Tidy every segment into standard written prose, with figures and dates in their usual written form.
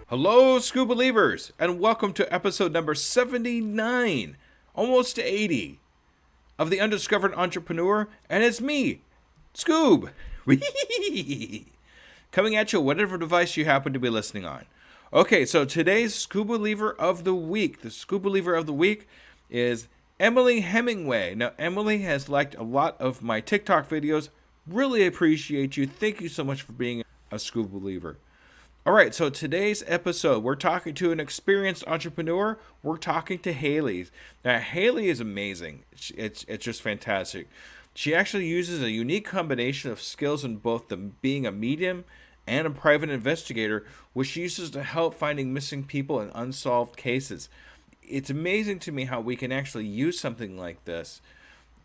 Hello, Scoob Believers, and welcome to episode number 79, almost to 80, of the Undiscovered Entrepreneur, and it's me, Scoob, coming at you whatever device you happen to be listening on. Okay, so today's Scoob Believer of the Week, the Scoob Believer of the Week is Emily Hemingway. Now, Emily has liked a lot of my TikTok videos. Really appreciate you. Thank you so much for being a Scoob Believer. All right, so today's episode, we're talking to an experienced entrepreneur. We're talking to Hailey. Now, Hailey is amazing. It's just fantastic. She actually uses a unique combination of skills in both being a medium and a private investigator, which she uses to help finding missing people in unsolved cases. It's amazing to me how we can actually use something like this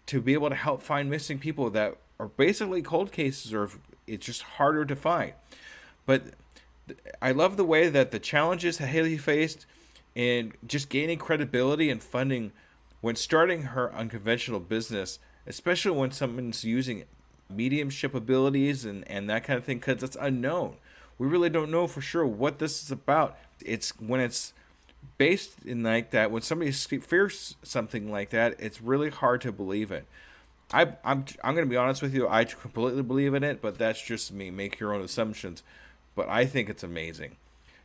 to be able to help find missing people that are basically cold cases, or it's just harder to find. But I love the way that the challenges that Hailey faced in just gaining credibility and funding when starting her unconventional business, especially when someone's using mediumship abilities and that kind of thing, because it's unknown. We really don't know for sure what this is about. It's when it's based in like that, when somebody fears something like that, it's really hard to believe it. I'm going to be honest with you, I completely believe in it, but that's just me. Make your own assumptions. But I think it's amazing.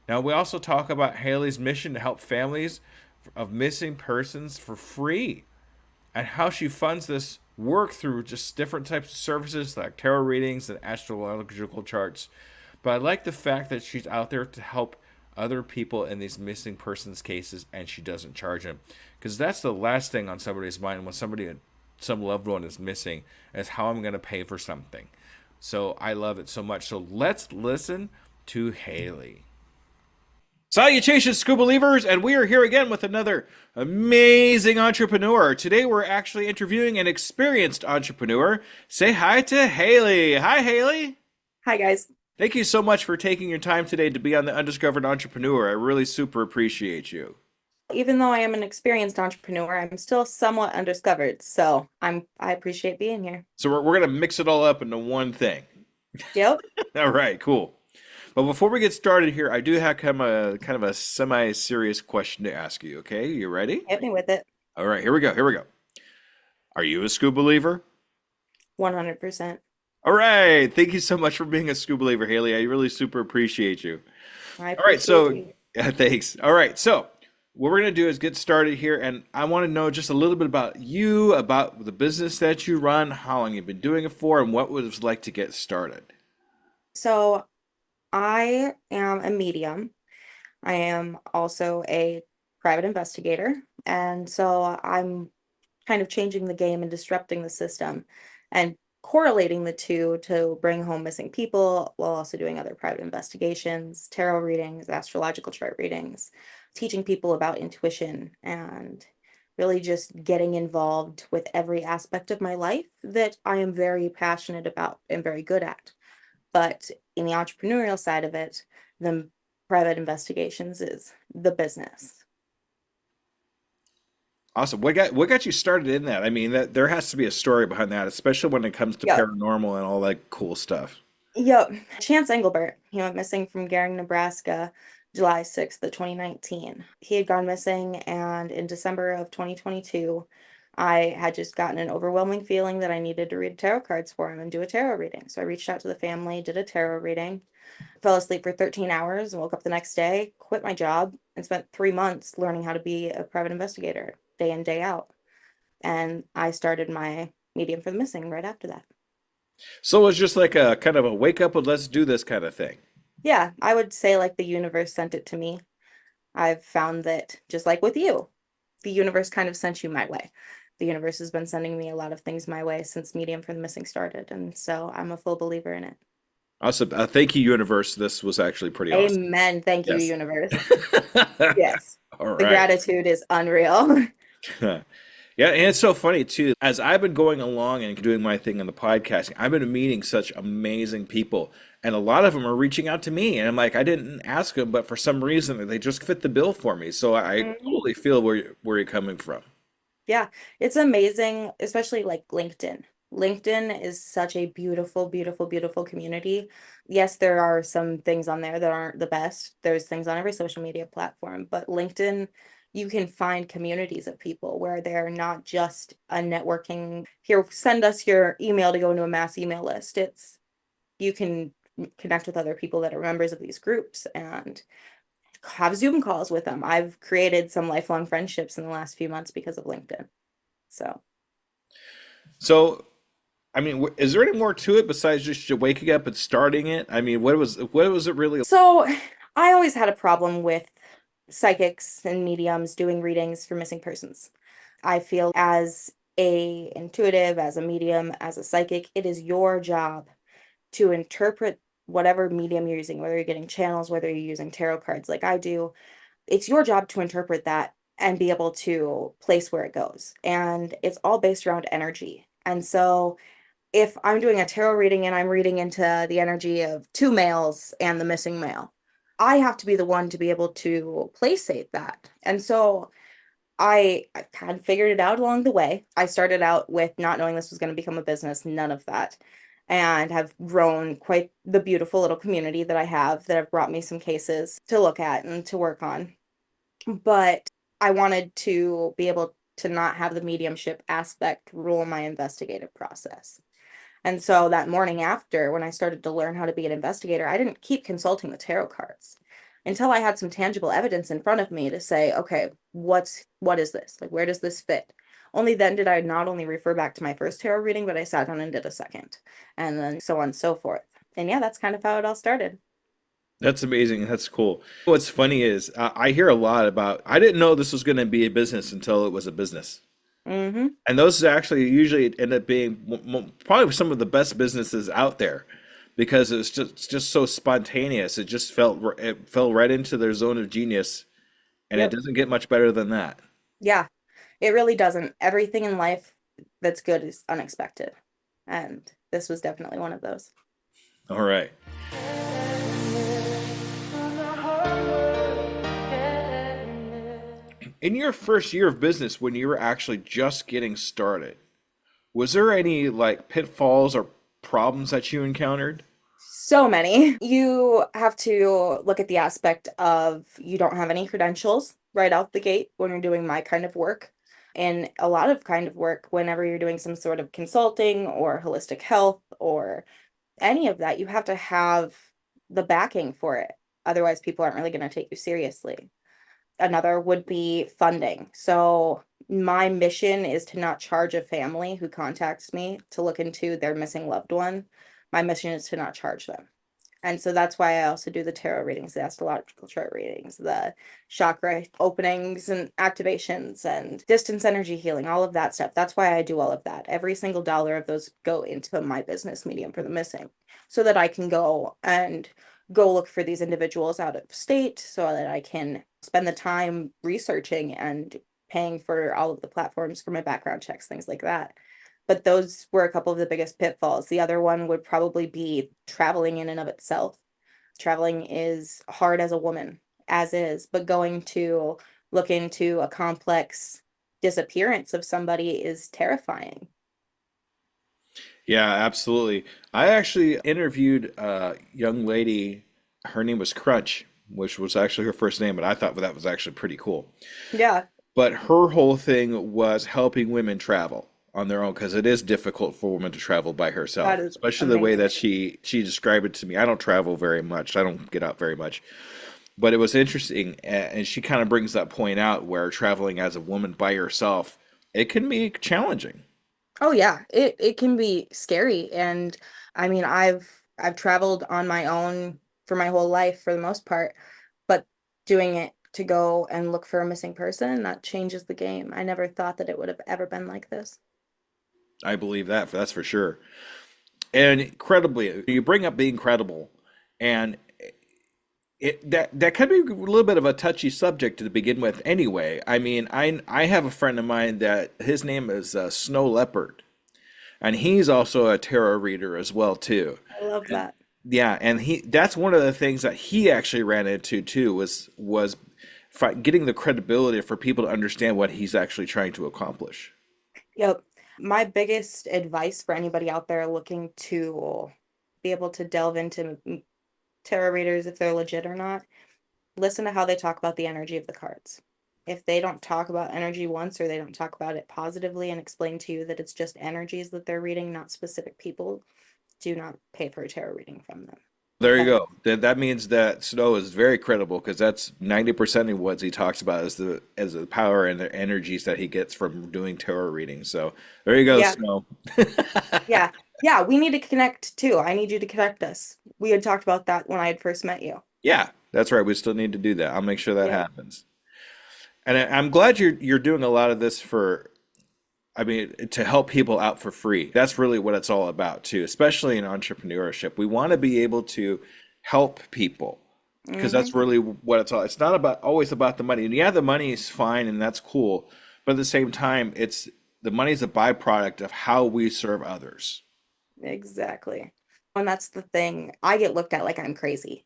Now, we also talk about Hailey's mission to help families of missing persons for free and how she funds this work through just different types of services like tarot readings and astrological charts. But I like the fact that she's out there to help other people in these missing persons cases, and she doesn't charge them. Because that's the last thing on somebody's mind when some loved one is missing, is how I'm going to pay for something. So I love it so much. So let's listen to Hailey. Salutations, Scoob Believers, and we are here again with another amazing entrepreneur. Today we're actually interviewing an experienced entrepreneur. Say hi to Hailey. Hi, Hailey. Hi, guys. Thank you so much for taking your time today to be on the Undiscovered Entrepreneur. I really super appreciate you. Even though I am an experienced entrepreneur, I'm still somewhat undiscovered, so I appreciate being here. So we're going to mix it all up into one thing. Yep. All right, cool. But before we get started here, I do have kind of a semi-serious question to ask you. Okay, you ready? Hit me with it. All right, here we go. Here we go. Are you a Scoob Believer? 100%. All right. Thank you so much for being a Scoob Believer, Hailey. I really super appreciate you. I All right, so appreciate you. thanks. All right, so what we're going to do is get started here, and I want to know just a little bit about you, about the business that you run, how long you've been doing it for, and what it was like to get started. So I am a medium. I am also a private investigator, and so I'm kind of changing the game and disrupting the system and correlating the two to bring home missing people while also doing other private investigations, tarot readings, astrological chart readings, teaching people about intuition, and really just getting involved with every aspect of my life that I am very passionate about and very good at. But in the entrepreneurial side of it, the private investigations is the business. Awesome. What got you started in that? I mean, that there has to be a story behind that, especially when it comes to Yep. paranormal and all that cool stuff. Yep. Chance Engelbert, he went missing from Gering, Nebraska, July 6th of 2019. He had gone missing, and in December of 2022, I had just gotten an overwhelming feeling that I needed to read tarot cards for him and do a tarot reading. So I reached out to the family, did a tarot reading, fell asleep for 13 hours, and woke up the next day, quit my job, and spent 3 months learning how to be a private investigator day in, day out. And I started my medium for the missing right after that. So it was just like a kind of a wake up and let's do this kind of thing. Yeah, I would say like the universe sent it to me. I've found that just like with you, the universe kind of sent you my way. The universe has been sending me a lot of things my way since Medium for the Missing started. And so I'm a full believer in it. Awesome. Thank you, universe. This was actually pretty awesome. Amen. Thank you, Yes. universe. Yes. All The right. gratitude is unreal. Yeah, and it's so funny too. As I've been going along and doing my thing on the podcasting, I've been meeting such amazing people, and a lot of them are reaching out to me, and I'm like, I didn't ask them, but for some reason they just fit the bill for me. So I Mhm. totally feel where you're coming from. Yeah, it's amazing, especially like LinkedIn. LinkedIn is such a beautiful, beautiful, beautiful community. Yes, there are some things on there that aren't the best. There's things on every social media platform, but LinkedIn, you can find communities of people where they're not just a networking, here, send us your email to go into a mass email list. It's you can connect with other people that are members of these groups and have Zoom calls with them. I've created some lifelong friendships in the last few months because of LinkedIn. So So, I mean, is there any more to it besides just you waking up and starting it? I mean, what was it really? So I always had a problem with psychics and mediums doing readings for missing persons. I feel as a intuitive, as a medium, as a psychic, it is your job to interpret whatever medium you're using, whether you're getting channels, whether you're using tarot cards like I do. It's your job to interpret that and be able to place where it goes. And it's all based around energy. And so if I'm doing a tarot reading and I'm reading into the energy of two males and the missing male, I have to be the one to be able to placate that. And so I kind of figured it out along the way. I started out with not knowing this was going to become a business, none of that, and have grown quite the beautiful little community that I have that have brought me some cases to look at and to work on. But I wanted to be able to not have the mediumship aspect rule my investigative process. And so that morning after, when I started to learn how to be an investigator, I didn't keep consulting the tarot cards until I had some tangible evidence in front of me to say, okay, what is this? Like, where does this fit? Only then did I not only refer back to my first tarot reading, but I sat down and did a second, and then so on and so forth. And yeah, that's kind of how it all started. That's amazing. That's cool. What's funny is I hear a lot about. I didn't know this was going to be a business until it was a business. Mm-hmm. And those actually usually end up being probably some of the best businesses out there because it's just so spontaneous. It fell right into their zone of genius, and it Yep. doesn't get much better than that. Yeah, it really doesn't. Everything in life that's good is unexpected. And this was definitely one of those. All right. In your first year of business, when you were actually just getting started, was there any like pitfalls or problems that you encountered? So many. You have to look at the aspect of you don't have any credentials right out the gate when you're doing my kind of work. And a lot of kind of work, whenever you're doing some sort of consulting or holistic health or any of that, you have to have the backing for it. Otherwise, people aren't really going to take you seriously. Another would be funding. So my mission is to not charge a family who contacts me to look into their missing loved one. My mission is to not charge them. And so that's why I also do the tarot readings, the astrological chart readings, the chakra openings and activations and distance energy healing, all of that stuff. That's why I do all of that. Every single dollar of those go into my business medium for the missing so that I can go look for these individuals out of state so that I can spend the time researching and paying for all of the platforms for my background checks, things like that. But those were a couple of the biggest pitfalls. The other one would probably be traveling in and of itself. Traveling is hard as a woman, as is, but going to look into a complex disappearance of somebody is terrifying. Yeah, absolutely. I actually interviewed a young lady. Her name was Crunch, which was actually her first name, but I thought that was actually pretty cool. Yeah, But her whole thing was helping women travel on their own because it is difficult for a woman to travel by that herself, is especially the way that amazing. she described it to me. I don't travel very much. I don't get out very much. But it was interesting, and she kind of brings that point out where traveling as a woman by yourself, it can be challenging. Oh yeah, it can be scary. And I mean, I've traveled on my own for my whole life for the most part, but doing it to go and look for a missing person, that changes the game. I never thought that it would have ever been like this. I believe that, that's for sure. And incredibly, you bring up being credible, and that can be a little bit of a touchy subject to begin with. Anyway, I mean, I have a friend of mine that his name is Snow Leopard, and he's also a tarot reader as well too. I love And that. yeah, and he that's one of the things that he actually ran into too was getting the credibility for people to understand what he's actually trying to accomplish. Yep. My biggest advice for anybody out there looking to be able to delve into tarot readers, if they're legit or not, listen to how they talk about the energy of the cards. If they don't talk about energy once, or they don't talk about it positively and explain to you that it's just energies that they're reading, not specific people, do not pay for a tarot reading from them. There you That go. That means that Snow is very credible because that's 90% of what he talks about is the power and the energies that he gets from doing tarot readings. So there you go, yeah, Snow. yeah, yeah, we need to connect too. I need you to connect us. We had talked about that when I had first met you. Yeah, that's right. We still need to do that. I'll make sure that Yeah. happens. And I'm glad you're doing a lot of this for, I mean, to help people out for free. That's really what it's all about too, especially in entrepreneurship. We want to be able to help people because Mm-hmm. that's really what it's all. It's not about always about the money. And yeah, the money is fine and that's cool, but at the same time, it's the money is a byproduct of how we serve others. Exactly. And that's the thing. I get looked at like I'm crazy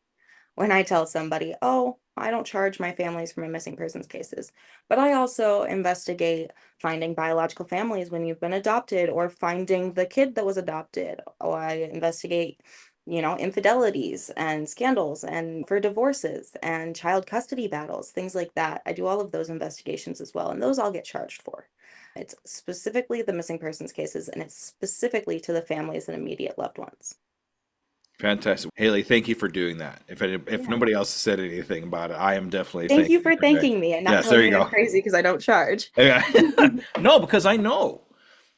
when I tell somebody, oh, I don't charge my families for my missing persons cases, but I also investigate finding biological families when you've been adopted, or finding the kid that was adopted. Or I investigate, infidelities and scandals, and for divorces and child custody battles, things like that. I do all of those investigations as well, and those I'll get charged for. It's specifically the missing persons cases, and it's specifically to the families and immediate loved ones. Fantastic. Haley, thank you for doing that. If Yeah. nobody else said anything about it, I am definitely Thank you thanking you for for that. thanking me and not Yes, there telling you me I'm go. crazy because I don't charge. Yeah. No, because I know.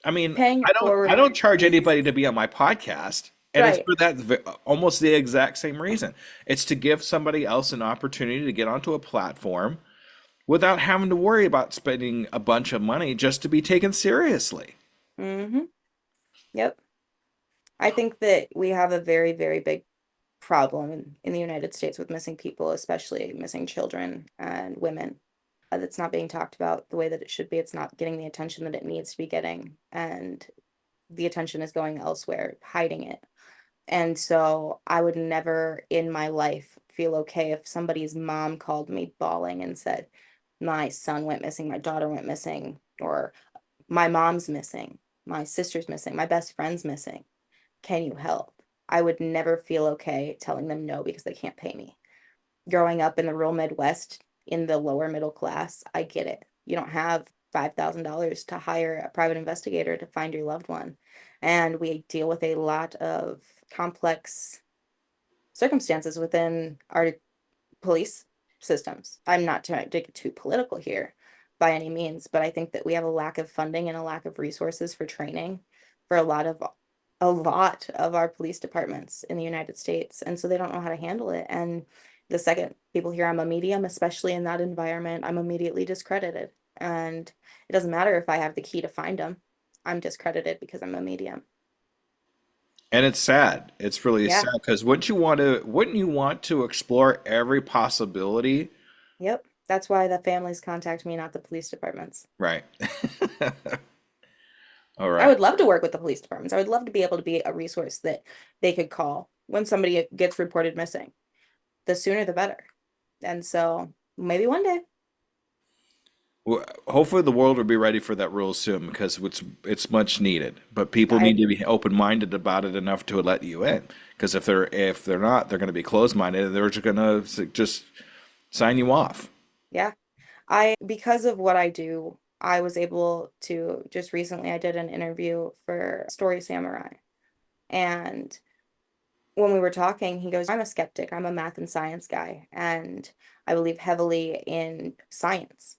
I mean, Paying it I forward don't charge is anybody to be on my podcast, and it's right. for that almost the exact same reason. It's to give somebody else an opportunity to get onto a platform without having to worry about spending a bunch of money just to be taken seriously. Hmm. Yep. I think that we have a very, very big problem in the United States with missing people, especially missing children and women. That's not being talked about the way that it should be. It's not getting the attention that it needs to be getting, and the attention is going elsewhere, hiding it. And so I would never in my life feel okay if somebody's mom called me bawling and said, my son went missing, my daughter went missing, or my mom's missing, my sister's missing, my best friend's missing. Can you help? I would never feel okay telling them no because they can't pay me. Growing up in the rural Midwest in the lower middle class, I get it. You don't have $5,000 to hire a private investigator to find your loved one. And we deal with a lot of complex circumstances within our police systems. I'm not trying to get too political here by any means, but I think that we have a lack of funding and a lack of resources for training for a lot of our police departments in the United States. And so they don't know how to handle it. And the second people hear I'm a medium, especially in that environment, I'm immediately discredited. And it doesn't matter if I have the key to find them. I'm discredited because I'm a medium. And it's sad. It's really Yeah. sad because wouldn't you want to explore every possibility? Yep. That's why the families contact me, not the police departments. Right. All I right. would love to work with the police departments. I would love to be able to be a resource that they could call when somebody gets reported missing. The sooner the better. And so maybe one day. Well, hopefully the world will be ready for that rule soon because it's much needed. But people I need to agree. be open-minded about it enough to let you in. Because if they're not, they're going to be closed-minded and they're just going to just sign you off. Yeah. Because of what I do, I was able to just recently, I did an interview for Story Samurai. And when we were talking, he goes, I'm a skeptic. I'm a math and science guy. And I believe heavily in science.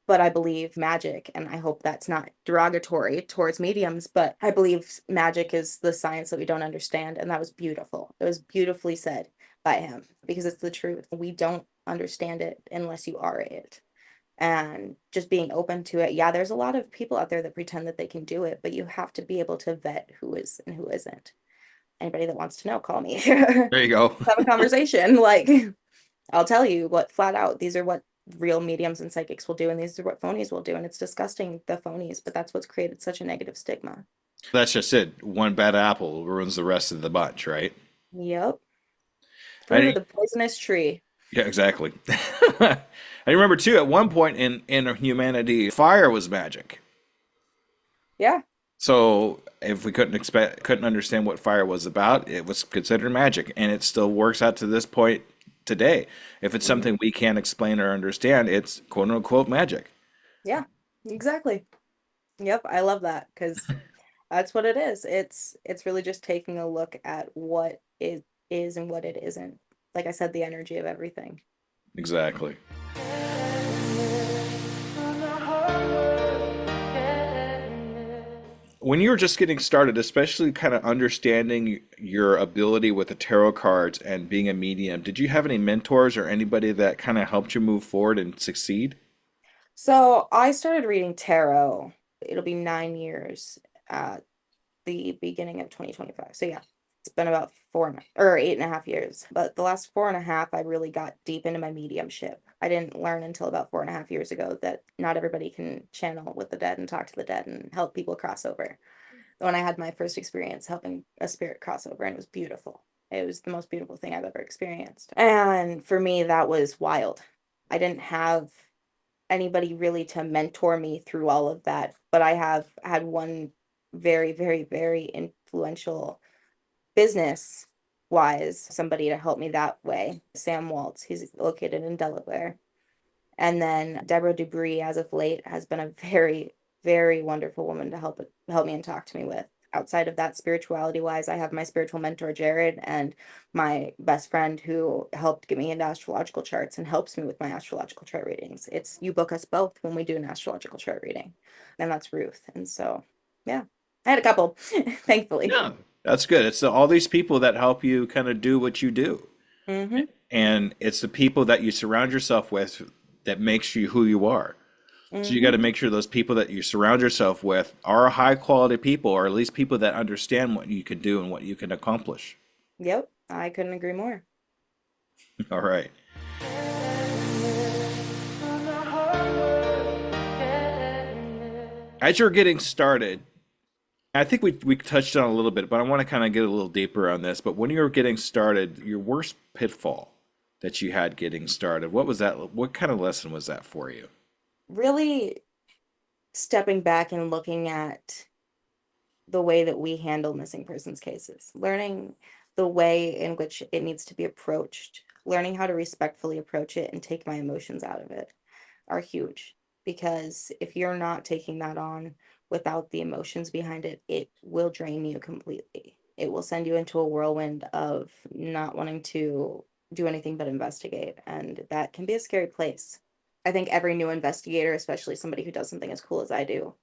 But I believe magic, and I hope that's not derogatory towards mediums, but I believe magic is the science that we don't understand. And that was beautiful. It was beautifully said by him because it's the truth. We don't understand it unless you are it. And just being open to it. Yeah, there's a lot of people out there that pretend that they can do it, but you have to be able to vet who is and who isn't. Anybody that wants to know, call me. Have There you go. a conversation. Like, I'll tell you what flat out, these are what real mediums and psychics will do, and these are what phonies will do. And it's disgusting, the phonies, but that's what's created such a negative stigma. That's just it. One bad apple ruins the rest of the bunch, right? Yep. Fruit of I the poisonous tree. Yeah, exactly. I remember too, at one point in humanity, fire was magic. Yeah. So if we couldn't understand what fire was about, it was considered magic, and it still works out to this point today. If it's Mhm. something we can't explain or understand, it's quote unquote magic. Yeah, exactly. Yep, I love that because that's what it is. It's really just taking a look at what it is and what it isn't. Like I said, the energy of everything. Exactly. When you were just getting started, especially kind of understanding your ability with the tarot cards and being a medium, did you have any mentors or anybody that kind of helped you move forward and succeed? So I started reading tarot. It'll be 9 years at the beginning of 2025. So yeah, it's been about or 8.5 years. But the last 4.5, I really got deep into my mediumship. I didn't learn until about 4.5 years ago that not everybody can channel with the dead and talk to the dead and help people cross over. When I had my first experience helping a spirit cross over, and it was beautiful. It was the most beautiful thing I've ever experienced. And for me, that was wild. I didn't have anybody really to mentor me through all of that, but I have had one very, very, very influential business wise somebody to help me that way. Sam Waltz, he's located in Delaware. And then Deborah Dubry, as of late, has been a very, very wonderful woman to help me and talk to me with. Outside of that, spirituality wise, I have my spiritual mentor Jared and my best friend who helped get me into astrological charts and helps me with my astrological chart readings. It's you book us both when we do an astrological chart reading, and that's Ruth. And so, yeah, I had a couple, thankfully. Yeah, that's good. It's all these people that help you kind of do what you do. Mm-hmm. And it's the people that you surround yourself with that makes you who you are. So you got Mm-hmm. to make sure those people that you surround yourself with are high quality people, or at least people that understand what you can do and what you can accomplish. Yep, I couldn't agree more. All right. As you're getting started, I think we touched on a little bit, but I want to kind of get a little deeper on this. But when you were getting started, your worst pitfall that you had getting started, what was that? What kind of lesson was that for you? Really stepping back and looking at the way that we handle missing persons cases, learning the way in which it needs to be approached, learning how to respectfully approach it and take my emotions out of it are huge. Because if you're not taking that on without the emotions behind it, it will drain you completely. It will send you into a whirlwind of not wanting to do anything but investigate. And that can be a scary place. I think every new investigator, especially somebody who does something as cool as I do,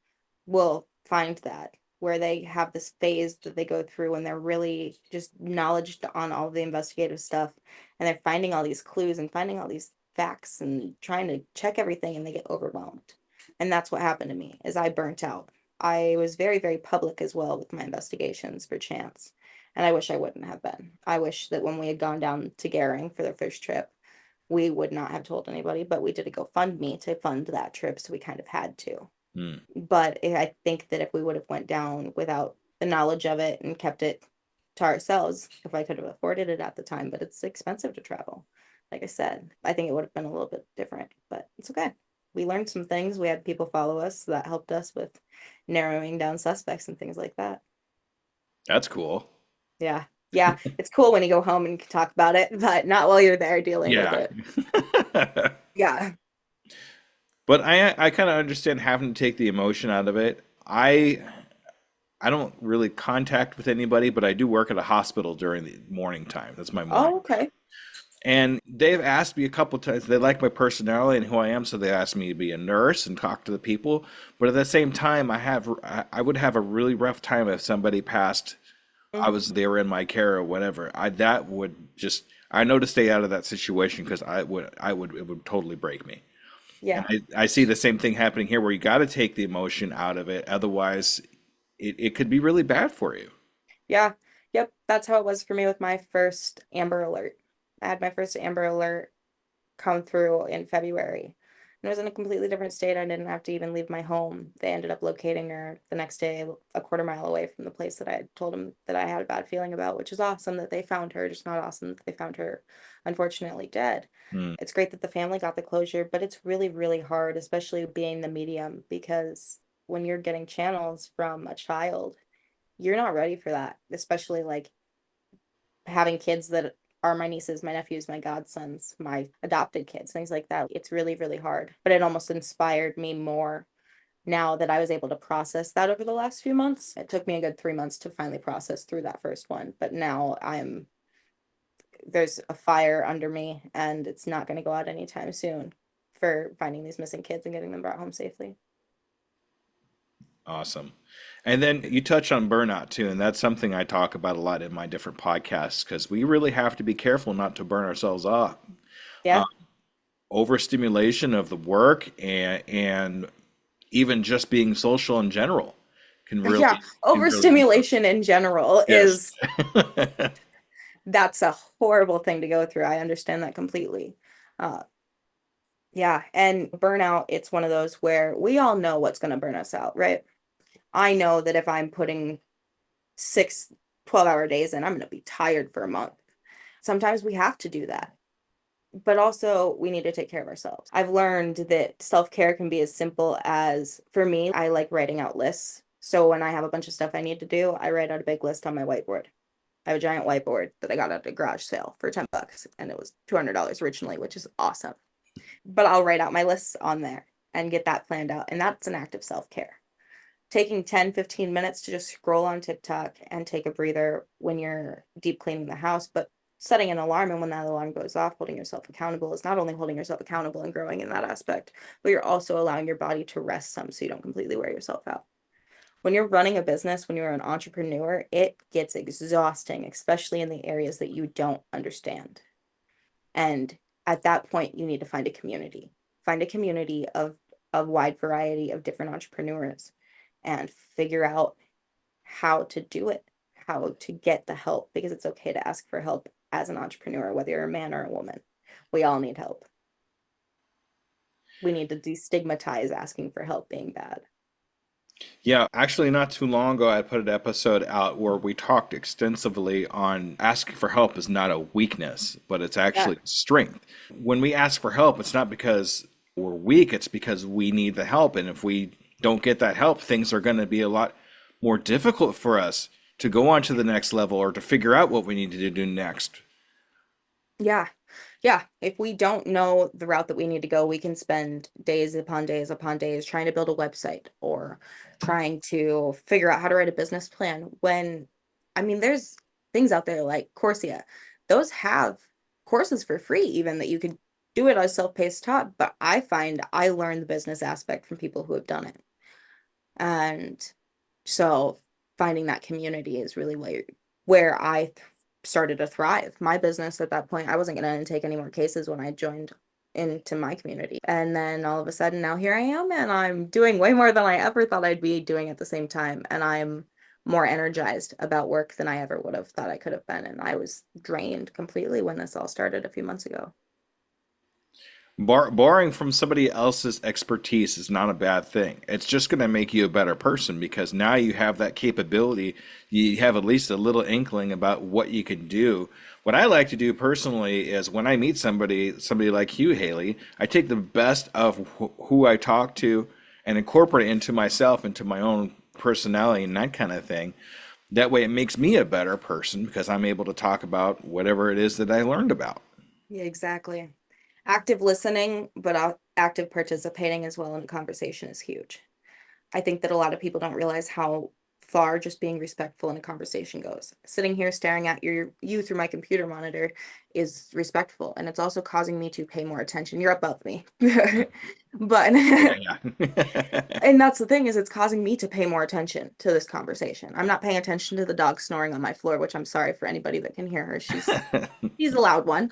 will find that where they have this phase that they go through and they're really just knowledge on all the investigative stuff and they're finding all these clues and finding all these facts and trying to check everything and they get overwhelmed. And that's what happened to me is I burnt out. I was very, very public as well with my investigations for chance. And I wish I wouldn't have been. I wish that when we had gone down to Gehring for their first trip, we would not have told anybody, but we did a GoFundMe to fund that trip, so we kind of had to. Hmm. But I think that if we would have went down without the knowledge of it and kept it to ourselves, if I could have afforded it at the time, but it's expensive to travel. Like I said, I think it would have been a little bit different, but it's okay. We learned some things. We had people follow us that helped us with narrowing down suspects and things like that. That's cool. Yeah. Yeah. It's cool when you go home and can talk about it, but not while you're there dealing with Yeah. it. Yeah. But I kind of understand having to take the emotion out of it. I don't really contact with anybody, but I do work at a hospital during the morning time. That's my morning. Oh, okay. And they've asked me a couple times. They like my personality and who I am, so they asked me to be a nurse and talk to the people. But at the same time, I would have a really rough time if somebody passed. Mhm. They were in my care or whatever. That would just I know to stay out of that situation because it would totally break me. And Yeah. I see the same thing happening here where you got to take the emotion out of it. Otherwise, it could be really bad for you. Yeah. Yep. That's how it was for me with my first Amber Alert. I had my first Amber Alert come through in February. And it was in a completely different state. I didn't have to even leave my home. They ended up locating her the next day, a quarter mile away from the place that I had told them that I had a bad feeling about, which is awesome that they found her, just not awesome that they found her unfortunately dead. Hmm. It's great that the family got the closure, but it's really, really hard, especially being the medium, because when you're getting channels from a child, you're not ready for that, especially like having kids that are my nieces, my nephews, my godsons, my adopted kids, things like that. It's really, really hard. But it almost inspired me more now that I was able to process that over the last few months. It took me a good 3 months to finally process through that first one. But now there's a fire under me and it's not going to go out anytime soon for finding these missing kids and getting them brought home safely. Awesome. And then you touch on burnout too, and that's something I talk about a lot in my different podcasts because we really have to be careful not to burn ourselves out. Yeah. Overstimulation of the work and even just being social in general can Yeah. really Overstimulation in general yes. is that's a horrible thing to go through. I understand that completely. Uh, yeah. And burnout, it's one of those where we all know what's going to burn us out, right? I know that if I'm putting 6 12-hour days in, I'm going to be tired for a month. Sometimes we have to do that. But also, we need to take care of ourselves. I've learned that self-care can be as simple as, for me, I like writing out lists. So when I have a bunch of stuff I need to do, I write out a big list on my whiteboard. I have a giant whiteboard that I got at a garage sale for $10, and it was $200 originally, which is awesome. But I'll write out my lists on there and get that planned out. And that's an act of self-care. Taking 10-15 minutes to just scroll on TikTok and take a breather when you're deep cleaning the house, but setting an alarm, and when that alarm goes off, holding yourself accountable is not only holding yourself accountable and growing in that aspect, but you're also allowing your body to rest some so you don't completely wear yourself out. When you're running a business, when you're an entrepreneur, it gets exhausting, especially in the areas that you don't understand. And at that point, you need to find a community. Find a community of a wide variety of different entrepreneurs and figure out how to do it, how to get the help, because it's okay to ask for help as an entrepreneur, whether you're a man or a woman. We all need help. We need to destigmatize asking for help being bad. Yeah, actually, not too long ago, I put an episode out where we talked extensively on asking for help is not a weakness, but it's Yeah. actually strength. When we ask for help, it's not because we're weak, it's because we need the help. And if we don't get that help, things are going to be a lot more difficult for us to go on to the next level or to figure out what we need to do next. Yeah. Yeah. If we don't know the route that we need to go, we can spend days upon days upon days trying to build a website or trying to figure out how to write a business plan. I mean, there's things out there like Coursera. Those have courses for free, even that you could do it as self-paced taught. But I find I learn the business aspect from people who have done it. And so finding that community is really where started to thrive. My business at that point, I wasn't going to take any more cases when I joined into my community. And then all of a sudden, now here I am, and I'm doing way more than I ever thought I'd be doing at the same time. And I'm more energized about work than I ever would have thought I could have been. And I was drained completely when this all started a few months ago. Borrowing from somebody else's expertise is not a bad thing. It's just going to make you a better person because now you have that capability. You have at least a little inkling about what you can do. What I like to do personally is when I meet somebody like you, Hailey, I take the best of who I talk to and incorporate it into myself, into my own personality and that kind of thing. That way it makes me a better person because I'm able to talk about whatever it is that I learned about. Yeah, exactly. Active listening, but active participating as well in a conversation is huge. I think that a lot of people don't realize how far just being respectful in a conversation goes. Sitting here staring at you through my computer monitor is respectful, and it's also causing me to pay more attention. You're above me. But Yeah, yeah. and that's the thing, is it's causing me to pay more attention to this conversation. I'm not paying attention to the dog snoring on my floor, which I'm sorry for anybody that can hear her. She's a loud one,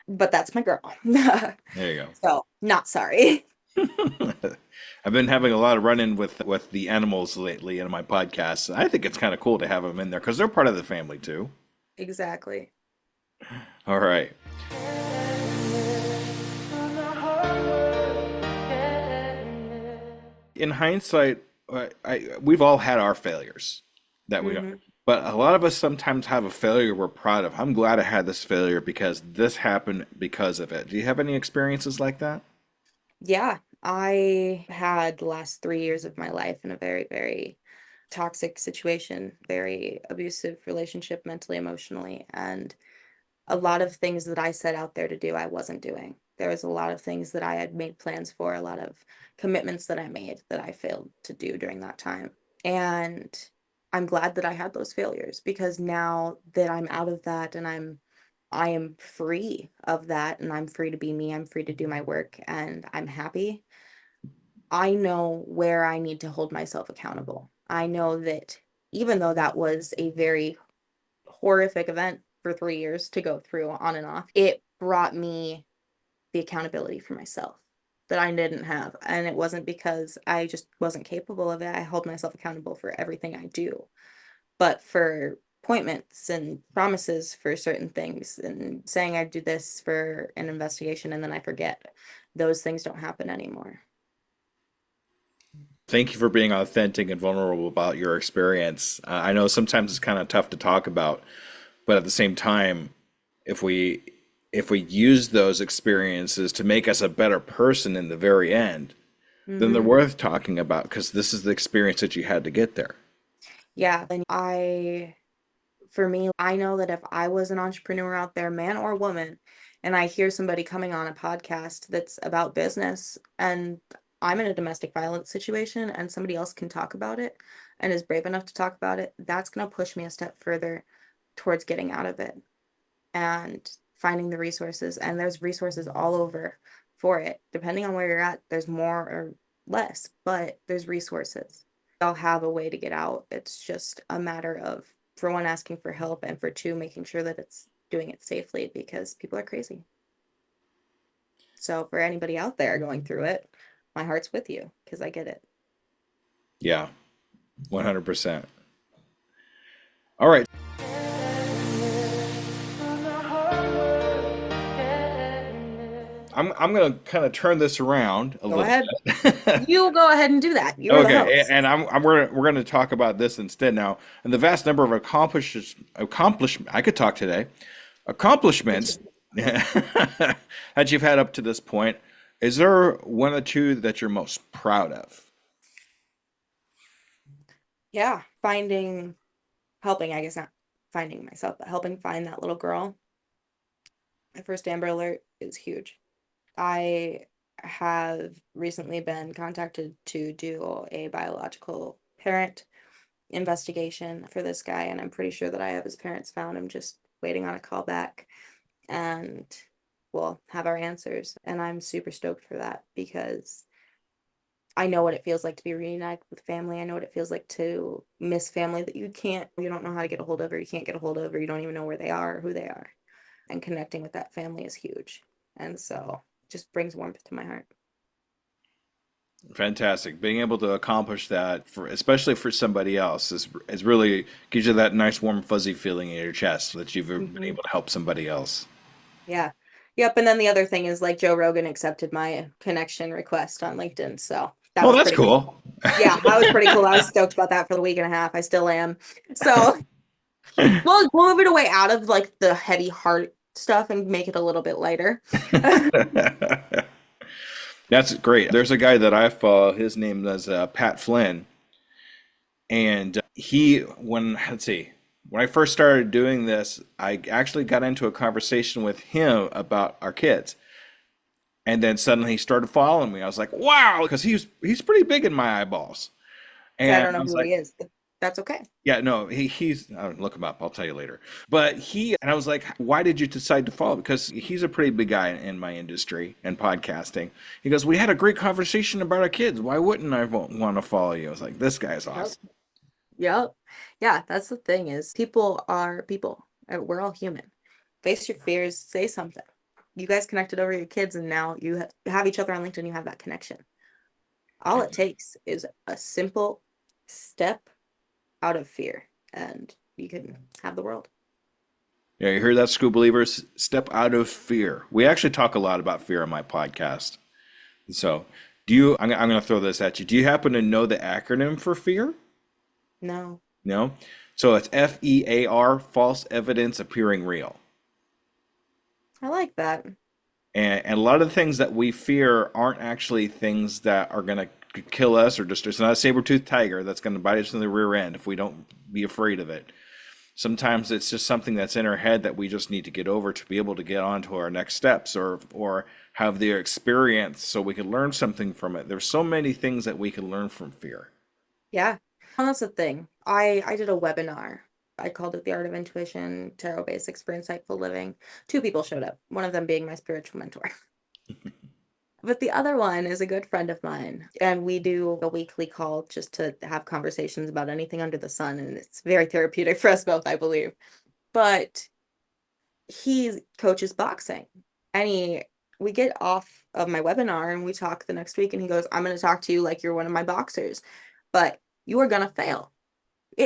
but that's my girl. There you So, not sorry. go. I've been having a lot of run-in with the animals lately in my podcast. I think it's kind of cool to have them in there because they're part of the family too. Exactly. All right. In hindsight, we've all had our failures that we, Hmm. but a lot of us sometimes have a failure we're proud of. I'm glad I had this failure because this happened because of it. Do you have any experiences like that? Yeah. I had the last 3 years of my life in a very, very toxic situation, very abusive relationship, mentally, emotionally, and a lot of things that I set out there to do, I wasn't doing. There was a lot of things that I had made plans for, a lot of commitments that I made that I failed to do during that time. And I'm glad that I had those failures because now that I'm out of that and I am free of that and I'm free to be me, I'm free to do my work and I'm happy. I know where I need to hold myself accountable. I know that even though that was a very horrific event for 3 years to go through on and off, it brought me the accountability for myself that I didn't have. And it wasn't because I just wasn't capable of it. I hold myself accountable for everything I do, but for appointments and promises for certain things and saying I do this for an investigation and then I forget, those things don't happen anymore. Thank you for being authentic and vulnerable about your experience. I know sometimes it's kind of tough to talk about, but at the same time, if we if we use those experiences to make us a better person in the very end, then they're Hmm. worth talking about because this is the experience that you had to get there. Yeah. And for me, I know that if I was an entrepreneur out there, man or woman, and I hear somebody coming on a podcast that's about business and I'm in a domestic violence situation and somebody else can talk about it and is brave enough to talk about it, that's going to push me a step further towards getting out of it and finding the resources. And there's resources all over for it. Depending on where you're at, there's more or less, but there's resources. I'll have a way to get out. It's just a matter of, for one, asking for help, and for two, making sure that it's doing it safely because people are crazy. So for anybody out there going through it, my heart's with you because I get it. Yeah, 100%. All right. I'm gonna kind of turn this around a Go little ahead. bit. You go ahead and do that. You are the Okay, host. and we're gonna talk about this instead now. And the vast number of I could talk today, Me accomplishments too. that you've had up to this point. Is there one or two that you're most proud of? Yeah. Helping, I guess not finding myself, but helping find that little girl. My first Amber Alert is huge. I have recently been contacted to do a biological parent investigation for this guy, and I'm pretty sure that I have his parents found. I'm just waiting on a call back, and we'll have our answers. And I'm super stoked for that because I know what it feels like to be reunited with family. I know what it feels like to miss family that you don't know how to get a hold of, or you can't get a hold of, or you don't even know where they are or who they are. And connecting with that family is huge. And so it just brings warmth to my heart. Fantastic. Being able to accomplish that for especially for somebody else is really gives you that nice warm fuzzy feeling in your chest that you've been Hmm. able to help somebody else. Yeah. Yep. And then the other thing is like Joe Rogan accepted my connection request on LinkedIn. So that Well, was that's pretty cool. cool. Yeah, that was pretty cool. I was stoked about that for the week and a half. I still am. So we'll move it away out of like the heavy heart stuff and make it a little bit lighter. That's great. There's a guy that I follow. His name is Pat Flynn, and let's see, when I first started doing this, I actually got into a conversation with him about our kids, and then suddenly he started following me. I was like, wow, because he's pretty big in my eyeballs, Yeah, I and don't I know was who he like, is, but that's okay. yeah, no, he's look him up. I'll tell you later. But and I was like, why did you decide to follow? Because he's a pretty big guy in my industry and podcasting. He goes, we had a great conversation about our kids. Why wouldn't I want to follow you? I was like, this guy's Yep. awesome. Yep. Yeah, that's the thing is people are people. We're all human. Face your fears, say something. You guys connected over your kids and now you have each other on LinkedIn, you have that connection. All it takes is a simple step out of fear and you can have the world. Yeah, you hear that, school believers? Step out of fear. We actually talk a lot about fear on my podcast. So, I'm going to throw this at you. Do you happen to know the acronym for fear? No. No? So it's FEAR, false evidence appearing real. I like that. And a lot of the things that we fear aren't actually things that are going to kill us, or just, it's not a saber-toothed tiger that's going to bite us in the rear end if we don't be afraid of it. Sometimes it's just something that's in our head that we just need to get over to be able to get on to our next steps, or have the experience so we can learn something from it. There's so many things that we can learn from fear. Yeah. And that's the thing. I did a webinar. I called it The Art of Intuition, Tarot Basics for Insightful Living. Two people showed up, one of them being my spiritual mentor. But the other one is a good friend of mine, and we do a weekly call just to have conversations about anything under the sun, and it's very therapeutic for us both, I believe. But he coaches boxing, and we get off of my webinar and we talk the next week, and he goes, "I'm going to talk to you like you're one of my boxers, but you are going to fail.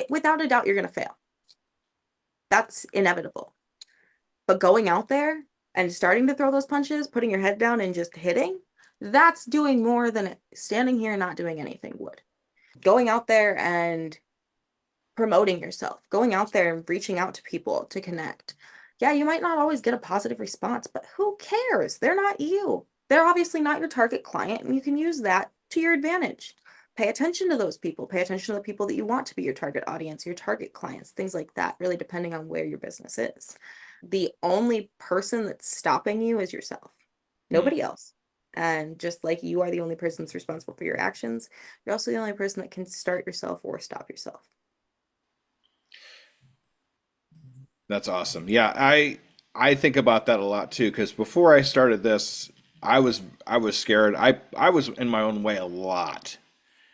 Without a doubt, you're going to fail. That's inevitable. But going out there and starting to throw those punches, putting your head down and just hitting, that's doing more than standing here and not doing anything would. Going out there and promoting yourself, going out there and reaching out to people to connect. Yeah, you might not always get a positive response, but who cares? They're not you. They're obviously not your target client, and you can use that to your advantage. Pay attention to those people. Pay attention to the people that you want to be your target audience, your target clients, things like that, really depending on where your business is. The only person that's stopping you is yourself, nobody else. And just like you are the only person that's responsible for your actions, you're also the only person that can start yourself or stop yourself. That's awesome. Yeah, I think about that a lot too, because before I started this, I was scared. I was in my own way a lot.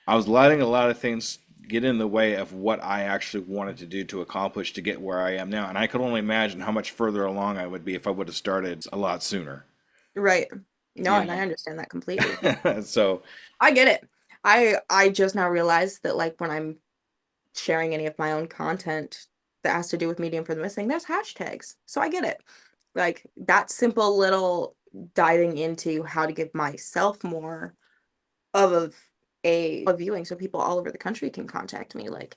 I was letting a lot of things get in the way of what I actually wanted to do to accomplish to get where I am now. And I could only imagine how much further along I would be if I would have started a lot sooner. Right. No, You and I understand that completely. know? So, I get it. I just now realized that, like, when I'm sharing any of my own content that has to do with Medium for the Missing, there's hashtags. So I get it. Like, that simple little diving into how to give myself more of a viewing so people all over the country can contact me. Like,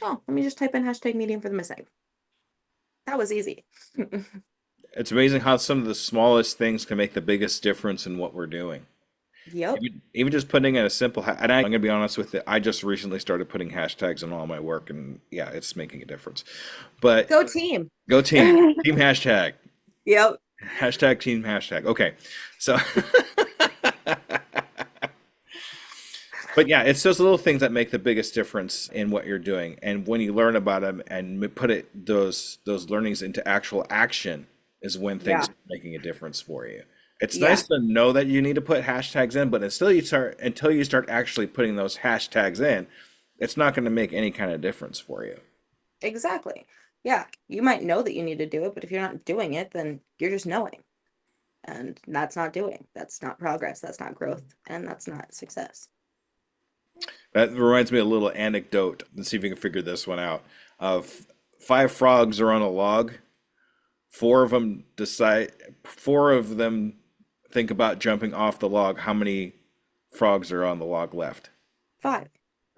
oh, let me just type in hashtag Medium for the Missing. That was easy. it's amazing how some of the smallest things can make the biggest difference in what we're doing. Yep. Even just putting in a simple, and I'm going to be honest with it, I just recently started putting hashtags in all my work, and yeah, it's making a difference. But Go team. go team, team hashtag, Yep. hashtag team hashtag. Okay, so, but yeah, it's those little things that make the biggest difference in what you're doing, and when you learn about them and put those learnings into actual action, is when things Yeah. are making a difference for you. It's Yeah. nice to know that you need to put hashtags in, but until you start actually putting those hashtags in, it's not going to make any kind of difference for you. Exactly. Yeah. You might know that you need to do it, but if you're not doing it, then you're just knowing. And that's not doing. That's not progress. That's not growth. And that's not success. That reminds me of a little anecdote. Let's see if you can figure this one out. Of five frogs are on a log. Four of them think about jumping off the log. How many frogs are on the log left? 5.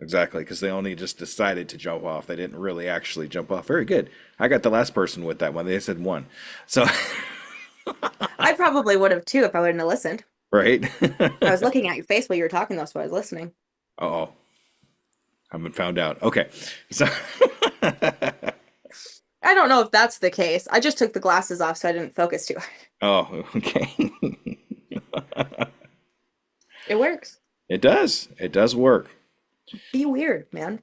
Exactly, because they only just decided to jump off. They didn't really actually jump off. Very good. I got the last person with that one. They said one. So, I probably would have too if I wouldn't have listened. right? I was looking at your face while you were talking, though, so I was listening. Oh, I've been found out. Okay. So, I don't know if that's the case. I just took the glasses off so I didn't focus too hard. oh, okay. It works. It does. It does work. Be weird, man.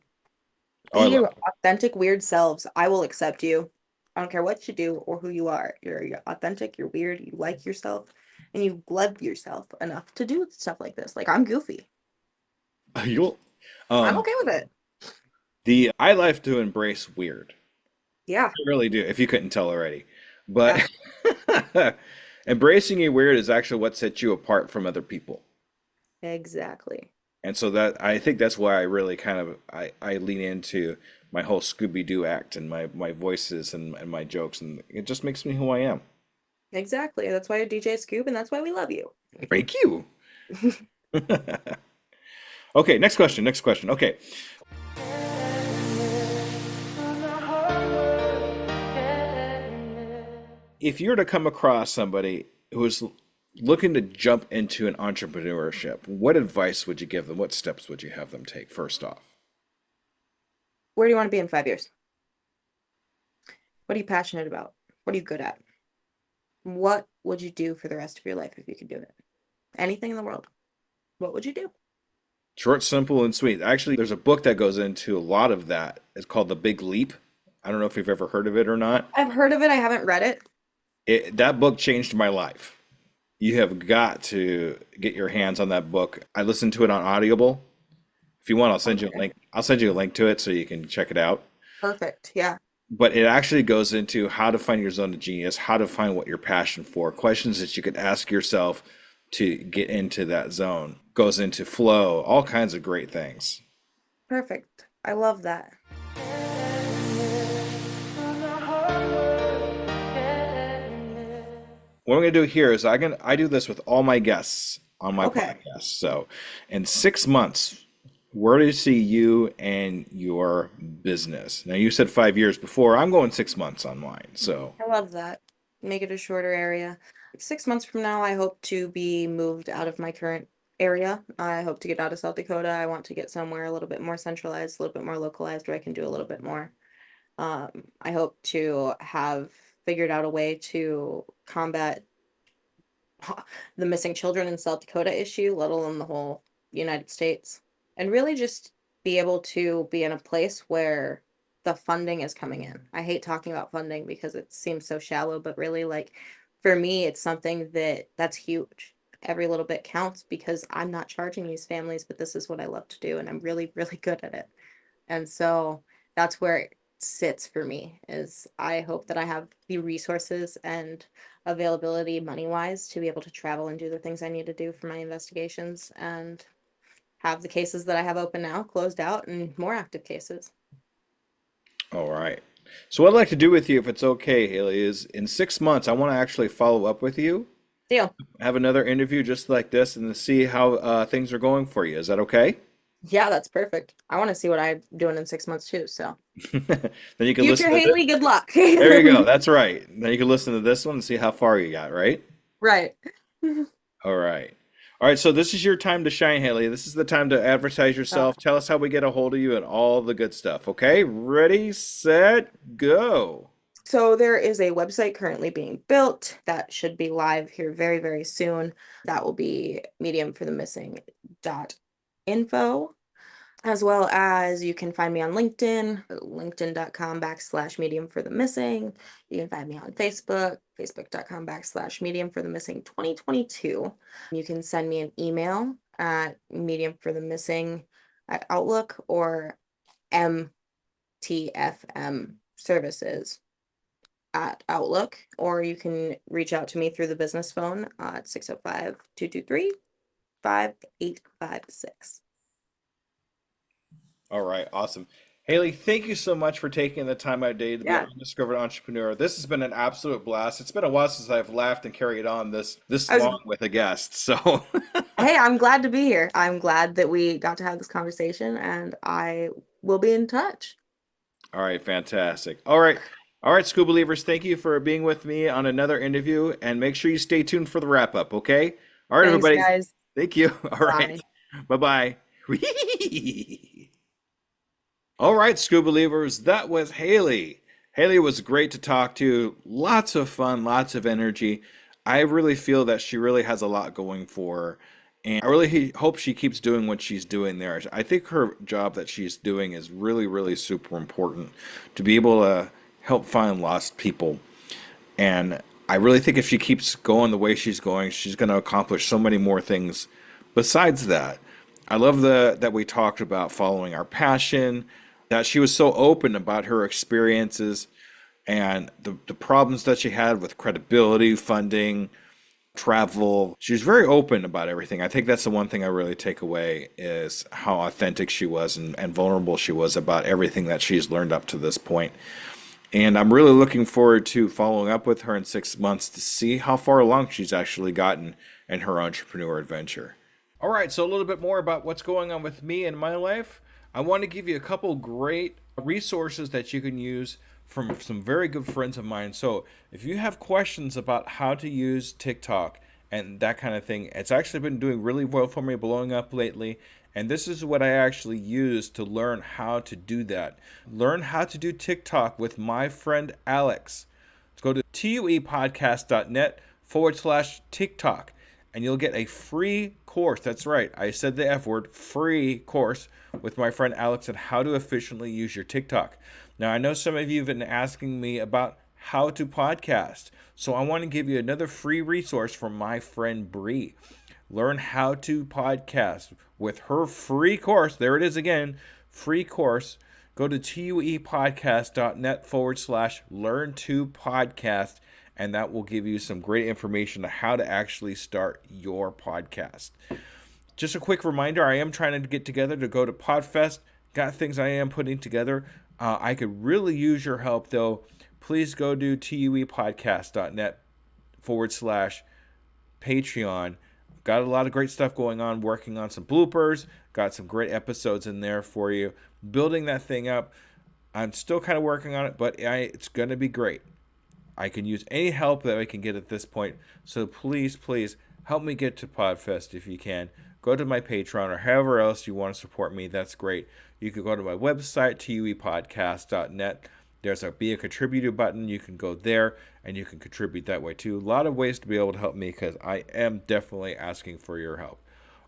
Oh, I Be love your authentic, weird selves. I will accept you. I don't care what you do or who you are. You're authentic, you're weird, you like yourself, and you love yourself enough to do stuff like this. Like, I'm goofy. You'll, I'm um, okay with it. I like to embrace weird. Yeah. I really do, if you couldn't tell already. Yeah. But embracing your weird is actually what sets you apart from other people. Exactly. And so that I think that's why I really kind of I lean into my whole Scooby-Doo act and my voices and my jokes, and it just makes me who I am. Exactly. That's why you're DJ Scoob, and that's why we love you. Thank you. Okay, next question. Next question. Okay. If you were to come across somebody who's looking to jump into an entrepreneurship, what advice would you give them? What steps would you have them take first off? Where do you want to be in 5 years? What are you passionate about? What are you good at? What would you do for the rest of your life if you could do it? Anything in the world. What would you do? Short, simple, and sweet. Actually, there's a book that goes into a lot of that. It's called The Big Leap. I don't know if you've ever heard of it or not. I've heard of it. I haven't read it. That book changed my life. You have got to get your hands on that book. I listened to it on Audible. If you want, I'll send you a Okay. link. I'll send you a link to it so you can check it out. Perfect. Yeah. But it actually goes into how to find your zone of genius, how to find what you're passionate for, questions that you could ask yourself to get into that zone. Goes into flow, all kinds of great things. Perfect. I love that. What I'm going to do here is I do this with all my guests on my Okay. podcast. So, in 6 months, where do you see you and your business? Now, you said 5 years before. I'm going 6 months on mine. So, I love that. Make it a shorter area. 6 months from now, I hope to be moved out of my current area. I hope to get out of South Dakota. I want to get somewhere a little bit more centralized, a little bit more localized, where I can do a little bit more. I hope to have figured out a way to combat the missing children in South Dakota issue, let alone the whole United States, and really just be able to be in a place where the funding is coming in. I hate talking about funding because it seems so shallow, but really, like, for me, it's something that's huge. Every little bit counts because I'm not charging these families, but this is what I love to do, and I'm really, really good at it. And so that's where it sits for me, is I hope that I have the resources and availability money wise to be able to travel and do the things I need to do for my investigations and have the cases that I have open now closed out and more active cases. all right. So, what I'd like to do with you, if it's okay, Haley, is in 6 months, I want to actually follow up with you, Deal. have another interview just like this, and to see how things are going for you. Is that okay? Yeah, that's perfect. I want to see what I'm doing in 6 months too. So, Then you can future listen to this. Hailey, good luck. There you go. That's right. Then you can listen to this one and see how far you got, right? Right. All right. All right. So this is your time to shine, Haley. This is the time to advertise Uh, yourself. Tell us how we get a hold of you and all the good stuff. Okay. Ready, set, go. So there is a website currently being built that should be live here very, very soon. That will be mediumforthemissing.info, as well as you can find me on LinkedIn, linkedin.com/medium for the missing. You can find me on Facebook, facebook.com/medium for the missing 2022. You can send me an email at medium for the missing at Outlook or MTFM services at Outlook, or you can reach out to me through the business phone at 605-223-5856. All right. Awesome. Haley, thank you so much for taking the time out of day to be an Yeah. undiscovered entrepreneur. This has been an absolute blast. It's been a while since I've laughed and carried on this I was, long with a guest. So, hey, I'm glad to be here. I'm glad that we got to have this conversation, and I will be in touch. all right, fantastic. All right. All right, School Believers, thank you for being with me on another interview, and make sure you stay tuned for the wrap up, okay? All right, Thanks, everybody. guys. Thank you. All right. Bye. Bye-bye. All right, School Believers, that was Haley. Haley was great to talk to. Lots of fun, lots of energy. I really feel that she really has a lot going for her. And I really hope she keeps doing what she's doing there. I think her job that she's doing is really, really super important to be able to help find lost people. And I really think if she keeps going the way she's going, she's going to accomplish so many more things besides that. I love that we talked about following our passion, that she was so open about her experiences and the problems that she had with credibility, funding, travel. She was very open about everything. I think that's the one thing I really take away is how authentic she was and vulnerable she was about everything that she's learned up to this point. And I'm really looking forward to following up with her in 6 months to see how far along she's actually gotten in her entrepreneur adventure. All right, so a little bit more about what's going on with me in my life. I want to give you a couple great resources that you can use from some very good friends of mine. So if you have questions about how to use TikTok and that kind of thing. It's actually been doing really well for me, blowing up lately. And this is what I actually use to learn how to do that. Learn how to do TikTok with my friend Alex. Let's go to tuepodcast.net/TikTok, and you'll get a free course. That's right, I said the F word, free course with my friend Alex on how to efficiently use your TikTok. Now, I know some of you have been asking me about how to podcast, so I want to give you another free resource from my friend Bree. Learn how to podcast with her free course. There it is again, free course. Go to tuepodcast.net/learn-to-podcast, and that will give you some great information on how to actually start your podcast. Just a quick reminder, I am trying to get together to go to Podfest. Got things I am putting together. I could really use your help, though. Please go to tuepodcast.net/Patreon. Got a lot of great stuff going on, working on some bloopers, got some great episodes in there for you, building that thing up. I'm still kind of working on it, but it's going to be great. I can use any help that I can get at this point, so please, please help me get to Podfest if you can. Go to my Patreon or however else you want to support me. That's great. You can go to my website, tuepodcast.net. There's a Be a Contributor button. You can go there and you can contribute that way too. A lot of ways to be able to help me because I am definitely asking for your help.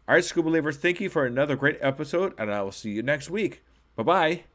All right, Scuba Believers, thank you for another great episode, and I will see you next week. Bye-bye.